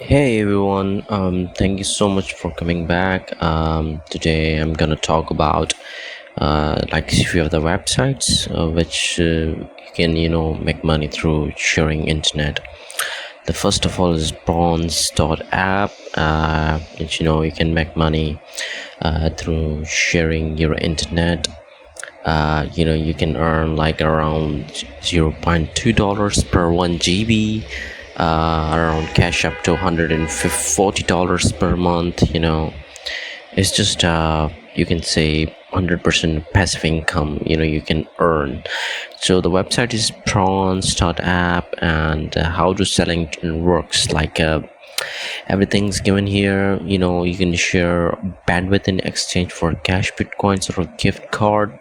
Hey everyone, thank you so much for coming back. Today I'm gonna talk about like a few of the websites which you can make money through sharing internet. The first of all is bronze.app, which you can make money through sharing your internet. You can earn like around $0.2 per 1 GB, around cash up to $140 per month. It's just you can say 100% passive income you can earn. So the website is prawns.app, and how to selling works like everything's given here. You can share bandwidth in exchange for cash, bitcoins, or a gift card.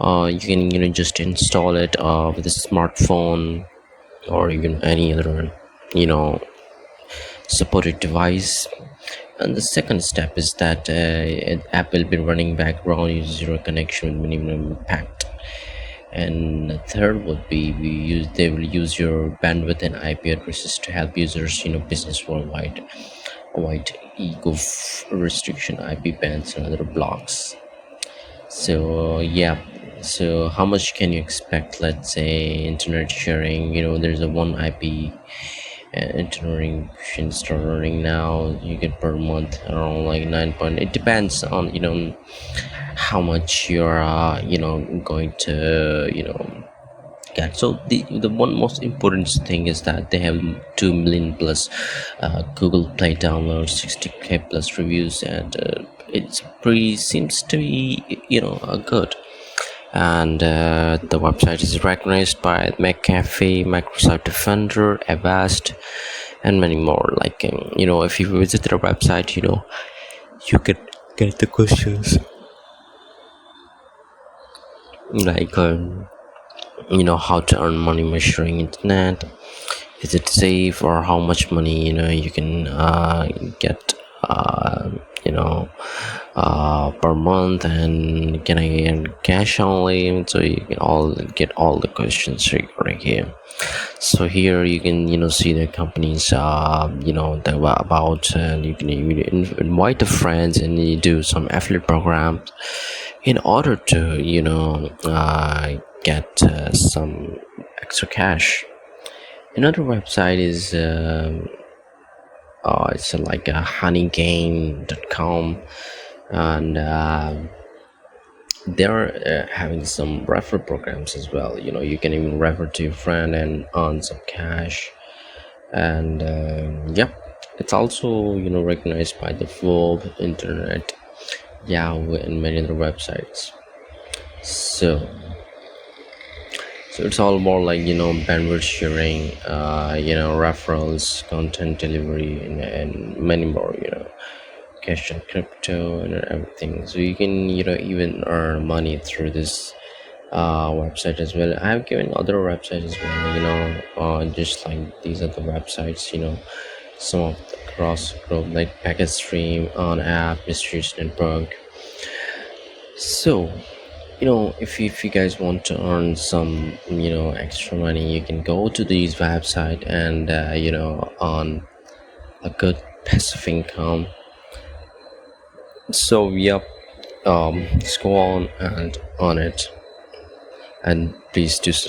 You can just install it with a smartphone or even any other you know supported device. And the second step is that app will be running background, use zero connection with minimum impact. And the third would be they will use your bandwidth and IP addresses to help users business worldwide avoid ego restriction, IP bans, and other blocks. So yeah, so how much can you expect? Let's say internet sharing. There's a one IP internet can start earning now. You get per month around like 9 point. It depends on how much you're going to get. So the one most important thing is that they have 2 million plus Google Play downloads, 60K plus reviews, and it's pretty seems to be good. And the website is recognized by McAfee, Microsoft Defender, Avast, and many more. Like if you visit their website, you can get the questions like how to earn money measuring internet. Is it safe, or how much money you can get you know per month, and can I get cash only? So you can all get all the questions regarding here. So here you can see the companies that were about, and you can even invite the friends, and you do some affiliate programs in order to get some extra cash. Another website is it's like a honeygain.com, and they're having some referral programs as well. You can even refer to your friend and earn some cash. And yeah, it's also recognized by the Forbes, Internet, Yahoo, and many other websites. So it's all more like bandwidth sharing, referrals, content delivery, and many more. Cash and crypto and everything. So you can even earn money through this website as well. I've given other websites as well. Just like these are the websites. Some of the cross group like Packet Stream, on app, distribution network. So if you guys want to earn some extra money, you can go to these website and earn a good passive income. So yep, just go on and on it, and please do subscribe.